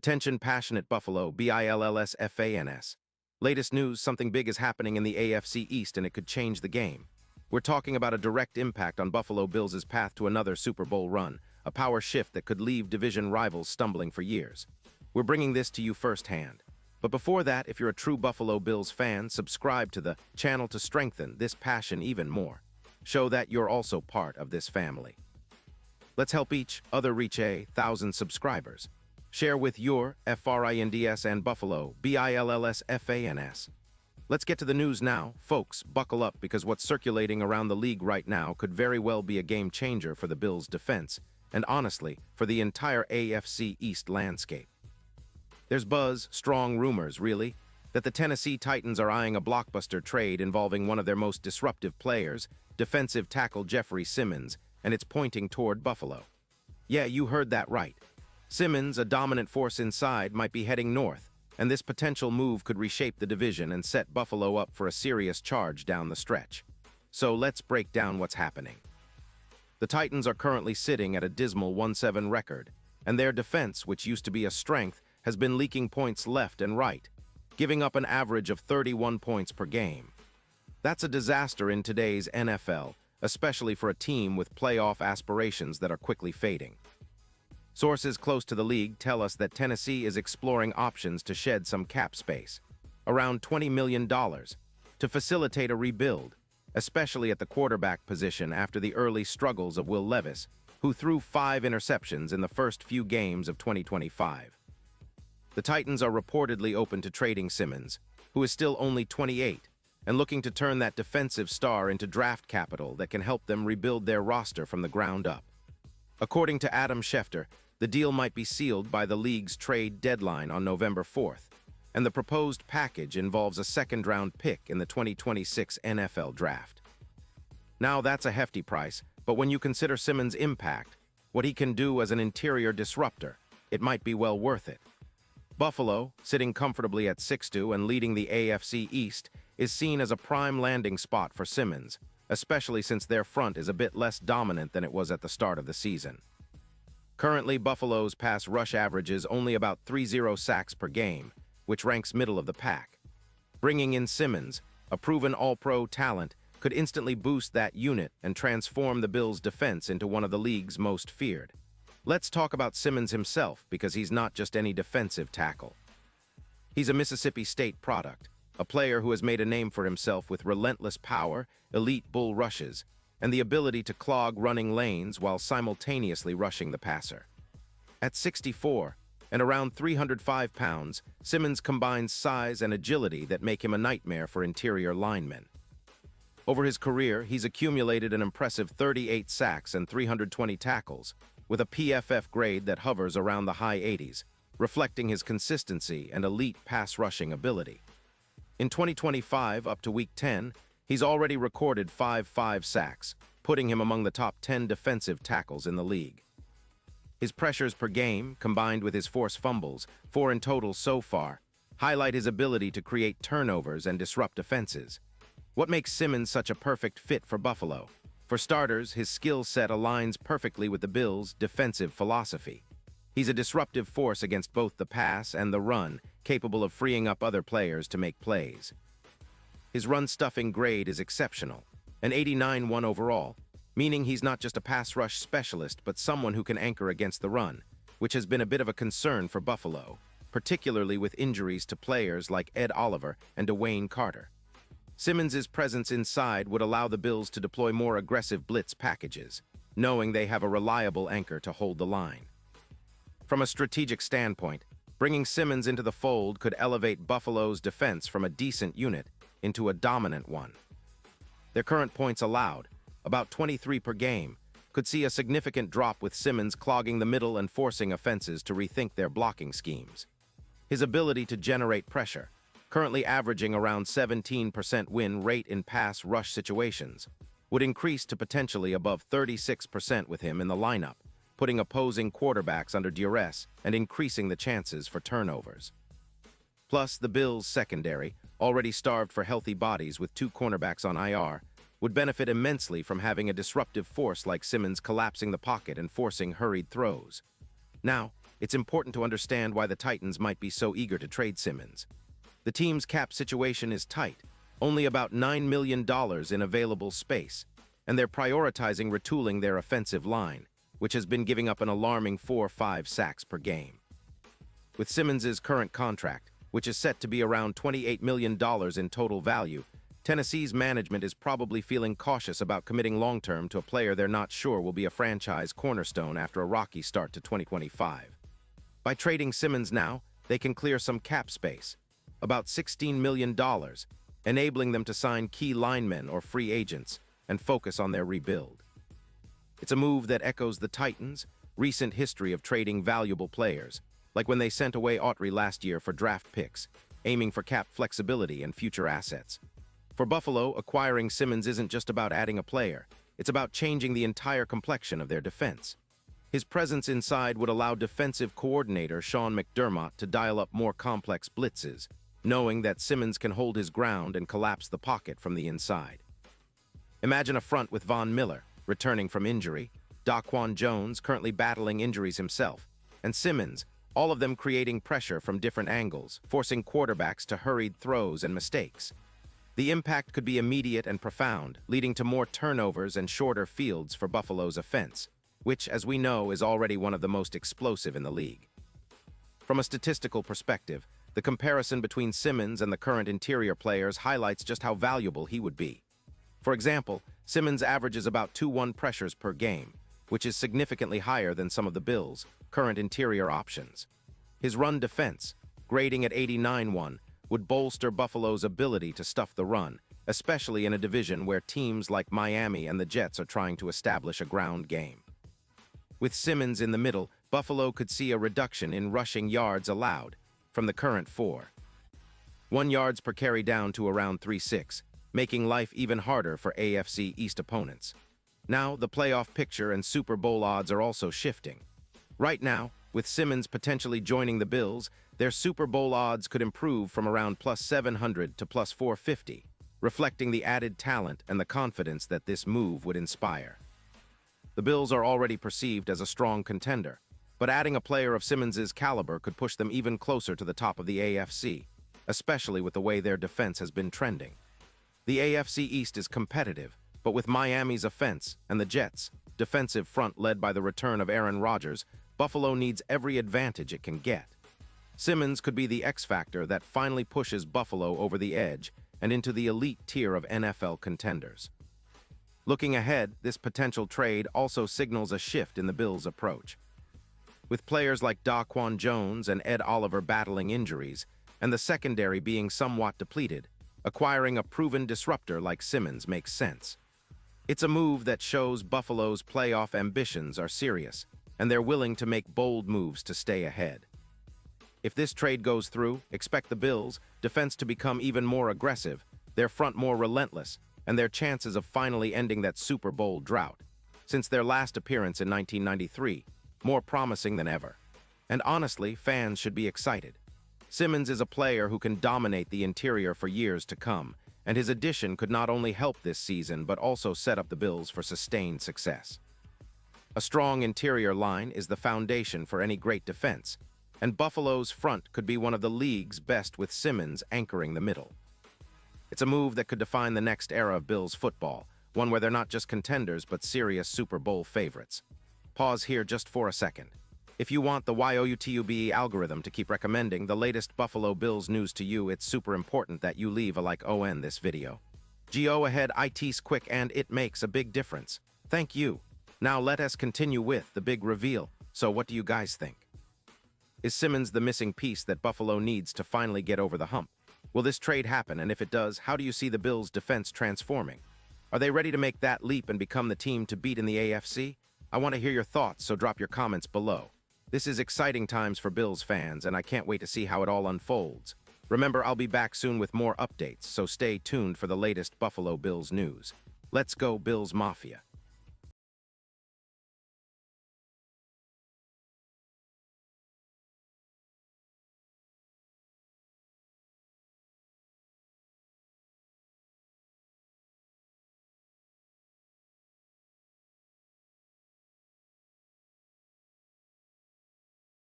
Attention passionate Buffalo, BILLSFANS. Latest news, something big is happening in the AFC East and it could change the game. We're talking about a direct impact on Buffalo Bills' path to another Super Bowl run, a power shift that could leave division rivals stumbling for years. We're bringing this to you firsthand. But before that, if you're a true Buffalo Bills fan, subscribe to the channel to strengthen this passion even more. Show that you're also part of this family. Let's help each other reach 1,000 subscribers. Share with your FRINDS and Buffalo, BILLSFANS. Let's get to the news now. Folks, buckle up because what's circulating around the league right now could very well be a game changer for the Bills' defense, and honestly, for the entire AFC East landscape. There's buzz, strong rumors, really, that the Tennessee Titans are eyeing a blockbuster trade involving one of their most disruptive players, defensive tackle Jeffrey Simmons, and it's pointing toward Buffalo. Yeah, you heard that right. Simmons, a dominant force inside, might be heading north, and this potential move could reshape the division and set Buffalo up for a serious charge down the stretch. So let's break down what's happening. The Titans are currently sitting at a dismal 1-7 record, and their defense, which used to be a strength, has been leaking points left and right, giving up an average of 31 points per game. That's a disaster in today's NFL, especially for a team with playoff aspirations that are quickly fading. Sources close to the league tell us that Tennessee is exploring options to shed some cap space, around $20 million, to facilitate a rebuild, especially at the quarterback position after the early struggles of Will Levis, who threw 5 interceptions in the first few games of 2025. The Titans are reportedly open to trading Simmons, who is still only 28, and looking to turn that defensive star into draft capital that can help them rebuild their roster from the ground up. According to Adam Schefter, the deal might be sealed by the league's trade deadline on November 4th, and the proposed package involves a second-round pick in the 2026 NFL Draft. Now, that's a hefty price, but when you consider Simmons' impact, what he can do as an interior disruptor, it might be well worth it. Buffalo, sitting comfortably at 6-2 and leading the AFC East, is seen as a prime landing spot for Simmons, especially since their front is a bit less dominant than it was at the start of the season. Currently, Buffalo's pass rush averages only about 30 sacks per game, which ranks middle of the pack. Bringing in Simmons, a proven all-pro talent, could instantly boost that unit and transform the Bills' defense into one of the league's most feared. Let's talk about Simmons himself, because he's not just any defensive tackle. He's a Mississippi State product, a player who has made a name for himself with relentless power, elite bull rushes, and the ability to clog running lanes while simultaneously rushing the passer. At 6'4" and around 305 pounds, Simmons combines size and agility that make him a nightmare for interior linemen. Over his career, he's accumulated an impressive 38 sacks and 320 tackles, with a PFF grade that hovers around the high 80s, reflecting his consistency and elite pass-rushing ability. In 2025, up to Week 10, he's already recorded 5 sacks, putting him among the top 10 defensive tackles in the league. His pressures per game, combined with his forced fumbles, 4 in total so far, highlight his ability to create turnovers and disrupt offenses. What makes Simmons such a perfect fit for Buffalo? For starters, his skill set aligns perfectly with the Bills' defensive philosophy. He's a disruptive force against both the pass and the run, capable of freeing up other players to make plays. His run-stuffing grade is exceptional, an 89 overall, meaning he's not just a pass-rush specialist but someone who can anchor against the run, which has been a bit of a concern for Buffalo, particularly with injuries to players like Ed Oliver and Dwayne Carter. Simmons' presence inside would allow the Bills to deploy more aggressive blitz packages, knowing they have a reliable anchor to hold the line. From a strategic standpoint, bringing Simmons into the fold could elevate Buffalo's defense from a decent unit into a dominant one. Their current points allowed, about 23 per game, could see a significant drop with Simmons clogging the middle and forcing offenses to rethink their blocking schemes. His ability to generate pressure, currently averaging around 17% win rate in pass rush situations, would increase to potentially above 36% with him in the lineup, putting opposing quarterbacks under duress and increasing the chances for turnovers. Plus, the Bills' secondary, already starved for healthy bodies with 2 cornerbacks on IR, would benefit immensely from having a disruptive force like Simmons collapsing the pocket and forcing hurried throws. Now, it's important to understand why the Titans might be so eager to trade Simmons. The team's cap situation is tight, only about $9 million in available space, and they're prioritizing retooling their offensive line, which has been giving up an alarming 4-5 sacks per game. With Simmons' current contract, which is set to be around $28 million in total value, Tennessee's management is probably feeling cautious about committing long-term to a player they're not sure will be a franchise cornerstone after a rocky start to 2025. By trading Simmons now, they can clear some cap space, about $16 million, enabling them to sign key linemen or free agents and focus on their rebuild. It's a move that echoes the Titans' recent history of trading valuable players, like when they sent away Autry last year for draft picks, aiming for cap flexibility and future assets. For Buffalo, acquiring Simmons isn't just about adding a player, it's about changing the entire complexion of their defense. His presence inside would allow defensive coordinator Sean McDermott to dial up more complex blitzes, knowing that Simmons can hold his ground and collapse the pocket from the inside. Imagine a front with Von Miller, returning from injury, Daquan Jones, currently battling injuries himself, and Simmons, all of them creating pressure from different angles, forcing quarterbacks to hurried throws and mistakes. The impact could be immediate and profound, leading to more turnovers and shorter fields for Buffalo's offense, which, as we know, is already one of the most explosive in the league. From a statistical perspective, the comparison between Simmons and the current interior players highlights just how valuable he would be. For example, Simmons averages about 2-1 pressures per game, which is significantly higher than some of the Bills' current interior options. His run defense, grading at 89-1, would bolster Buffalo's ability to stuff the run, especially in a division where teams like Miami and the Jets are trying to establish a ground game. With Simmons in the middle, Buffalo could see a reduction in rushing yards allowed, from the current 4.1 yards per carry down to around 3.6, making life even harder for AFC East opponents. Now, the playoff picture and Super Bowl odds are also shifting. Right now, with Simmons potentially joining the Bills, their Super Bowl odds could improve from around plus 700 to plus 450, reflecting the added talent and the confidence that this move would inspire. The Bills are already perceived as a strong contender, but adding a player of Simmons' caliber could push them even closer to the top of the AFC, especially with the way their defense has been trending. The AFC East is competitive, but with Miami's offense and the Jets' defensive front led by the return of Aaron Rodgers, Buffalo needs every advantage it can get. Simmons could be the X-factor that finally pushes Buffalo over the edge and into the elite tier of NFL contenders. Looking ahead, this potential trade also signals a shift in the Bills' approach. With players like Daquan Jones and Ed Oliver battling injuries, and the secondary being somewhat depleted, acquiring a proven disruptor like Simmons makes sense. It's a move that shows Buffalo's playoff ambitions are serious, and they're willing to make bold moves to stay ahead. If this trade goes through, expect the Bills' defense to become even more aggressive, their front more relentless, and their chances of finally ending that Super Bowl drought, since their last appearance in 1993, more promising than ever. And honestly, fans should be excited. Simmons is a player who can dominate the interior for years to come, and his addition could not only help this season but also set up the Bills for sustained success. A strong interior line is the foundation for any great defense, and Buffalo's front could be one of the league's best with Simmons anchoring the middle. It's a move that could define the next era of Bills football, one where they're not just contenders but serious Super Bowl favorites. Pause here just for a second. If you want the YOUTUBE algorithm to keep recommending the latest Buffalo Bills news to you, it's super important that you leave a like on this video. Go ahead, it's quick and it makes a big difference. Thank you. Now let us continue with the big reveal. So what do you guys think? Is Simmons the missing piece that Buffalo needs to finally get over the hump? Will this trade happen, and if it does, how do you see the Bills' defense transforming? Are they ready to make that leap and become the team to beat in the AFC? I want to hear your thoughts, so drop your comments below. This is exciting times for Bills fans, and I can't wait to see how it all unfolds. Remember, I'll be back soon with more updates, so stay tuned for the latest Buffalo Bills news. Let's go, Bills Mafia.